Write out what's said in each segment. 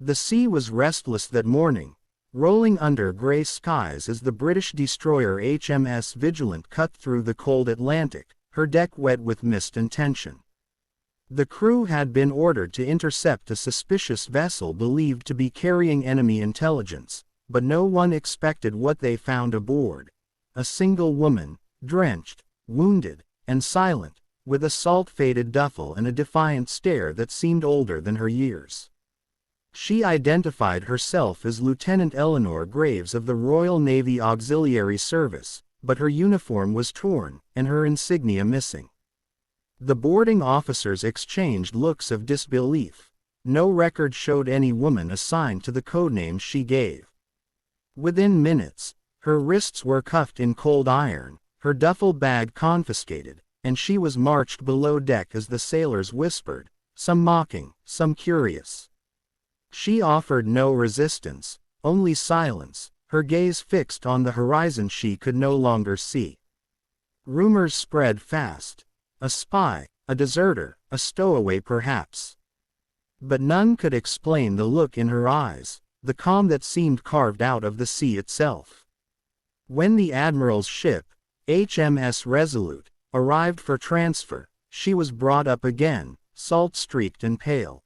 The sea was restless that morning, rolling under gray skies as the British destroyer HMS Vigilant cut through the cold Atlantic, her deck wet with mist and tension. The crew had been ordered to intercept a suspicious vessel believed to be carrying enemy intelligence, but no one expected what they found aboard. A single woman, drenched, wounded, and silent, with a salt-faded duffel and a defiant stare that seemed older than her years. She identified herself as Lieutenant Eleanor Graves of the Royal Navy Auxiliary Service, but her uniform was torn, and her insignia missing. The boarding officers exchanged looks of disbelief. No record showed any woman assigned to the codenames she gave. Within minutes, her wrists were cuffed in cold iron, her duffel bag confiscated, and she was marched below deck as the sailors whispered, some mocking, some curious. She offered no resistance, only silence, her gaze fixed on the horizon she could no longer see. Rumors spread fast. A spy, a deserter, a stowaway perhaps. But none could explain the look in her eyes, the calm that seemed carved out of the sea itself. When the Admiral's ship, HMS Resolute, arrived for transfer, she was brought up again, salt-streaked and pale.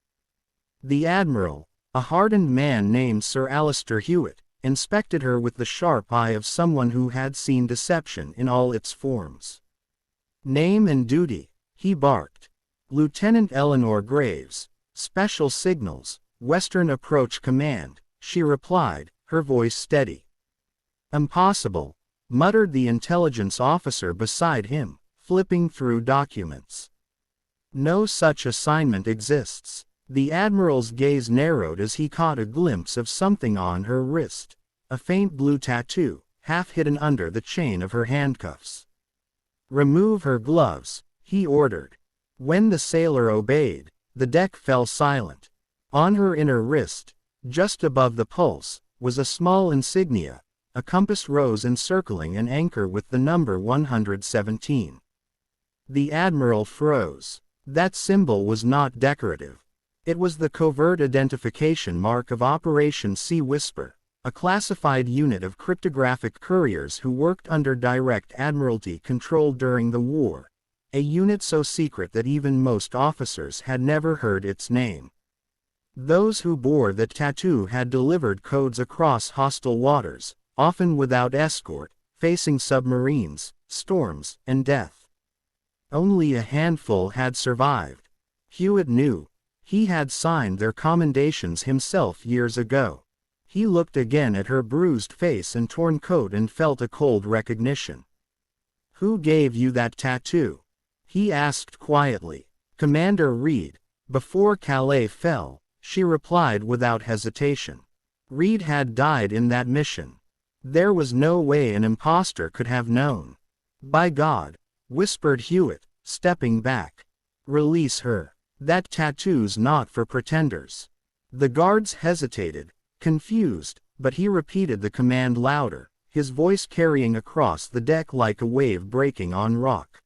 The Admiral, a hardened man named Sir Alistair Hewitt, inspected her with the sharp eye of someone who had seen deception in all its forms. "Name and duty," he barked. "Lieutenant Eleanor Graves, Special Signals, Western Approach Command," she replied, her voice steady. "Impossible," muttered the intelligence officer beside him, flipping through documents. "No such assignment exists." The Admiral's gaze narrowed as he caught a glimpse of something on her wrist, a faint blue tattoo, half hidden under the chain of her handcuffs. "Remove her gloves," he ordered. When the sailor obeyed, the deck fell silent. On her inner wrist, just above the pulse, was a small insignia, a compass rose encircling an anchor with the number 117. The Admiral froze. That symbol was not decorative. It was the covert identification mark of Operation Sea Whisper, a classified unit of cryptographic couriers who worked under direct Admiralty control during the war, a unit so secret that even most officers had never heard its name. Those who bore the tattoo had delivered codes across hostile waters, often without escort, facing submarines, storms, and death. Only a handful had survived. Hewitt knew. He had signed their commendations himself years ago. He looked again at her bruised face and torn coat and felt a cold recognition. "Who gave you that tattoo?" he asked quietly. "Commander Reed. Before Calais fell," she replied without hesitation. Reed had died in that mission. There was no way an impostor could have known. "By God," whispered Hewitt, stepping back. "Release her. That tattoo's not for pretenders." The guards hesitated, confused, but he repeated the command louder, his voice carrying across the deck like a wave breaking on rock.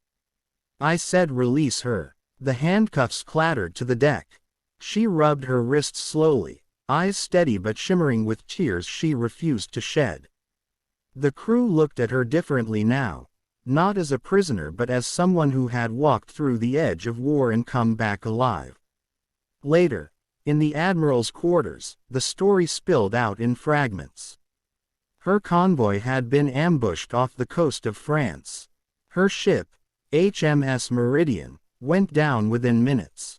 "I said release her." The handcuffs clattered to the deck. She rubbed her wrists slowly, eyes steady but shimmering with tears she refused to shed. The crew looked at her differently now. Not as a prisoner but as someone who had walked through the edge of war and come back alive. Later, in the Admiral's quarters, the story spilled out in fragments. Her convoy had been ambushed off the coast of France. Her ship, HMS Meridian, went down within minutes.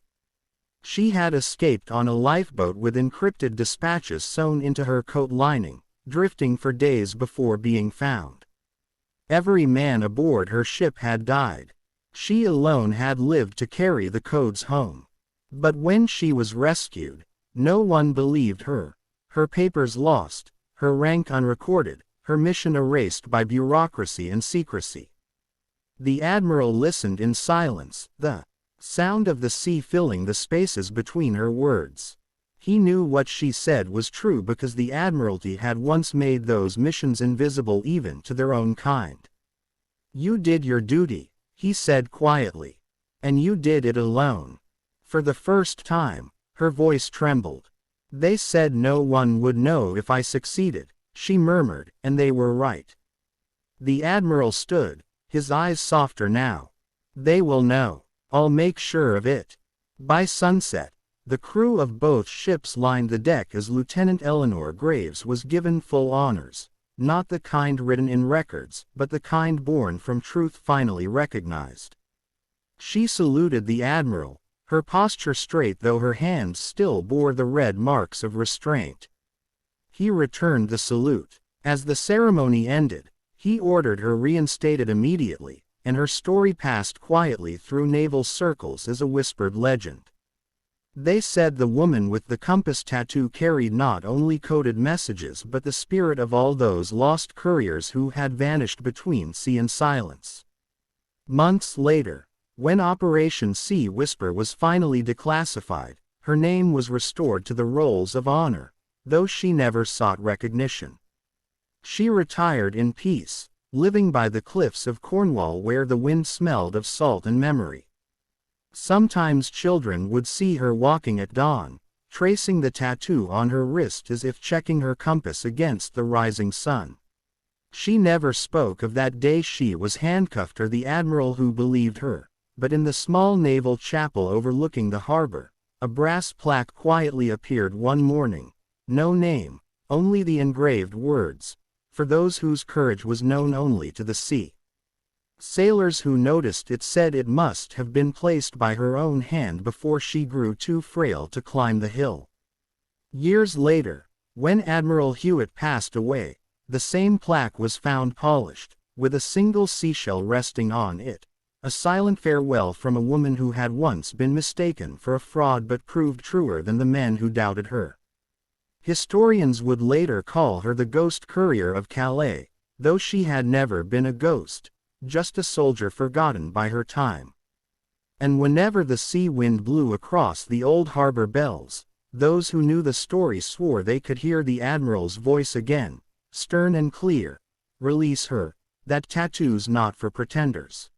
She had escaped on a lifeboat with encrypted dispatches sewn into her coat lining, drifting for days before being found. Every man aboard her ship had died. She alone had lived to carry the codes home. But when she was rescued, no one believed her. Her papers lost, her rank unrecorded, her mission erased by bureaucracy and secrecy. The Admiral listened in silence, the sound of the sea filling the spaces between her words. He knew what she said was true because the Admiralty had once made those missions invisible even to their own kind. "You did your duty," he said quietly. "And you did it alone." For the first time, her voice trembled. They said no one would know if I succeeded, she murmured, and they were right. The Admiral stood, his eyes softer now. They will know. I'll make sure of it. By sunset, the crew of both ships lined the deck as Lieutenant Eleanor Graves was given full honors, not the kind written in records, but the kind born from truth finally recognized. She saluted the Admiral, her posture straight though her hands still bore the red marks of restraint. He returned the salute. As the ceremony ended, he ordered her reinstated immediately, and her story passed quietly through naval circles as a whispered legend. They said the woman with the compass tattoo carried not only coded messages but the spirit of all those lost couriers who had vanished between sea and silence. Months later, when Operation Sea Whisper was finally declassified, her name was restored to the rolls of honor, though she never sought recognition. She retired in peace, living by the cliffs of Cornwall where the wind smelled of salt and memory. Sometimes children would see her walking at dawn, tracing the tattoo on her wrist as if checking her compass against the rising sun. She never spoke of that day she was handcuffed or the Admiral who believed her, but in the small naval chapel overlooking the harbor, a brass plaque quietly appeared one morning. No name, only the engraved words, for those whose courage was known only to the sea. Sailors who noticed it said it must have been placed by her own hand before she grew too frail to climb the hill. Years later, when Admiral Hewitt passed away, the same plaque was found polished, with a single seashell resting on it, a silent farewell from a woman who had once been mistaken for a fraud but proved truer than the men who doubted her. Historians would later call her the ghost courier of Calais, though she had never been a ghost, just a soldier forgotten by her time. And whenever the sea wind blew across the old harbor bells, those who knew the story swore they could hear the Admiral's voice again, stern and clear. Release her. That tattoo's not for pretenders.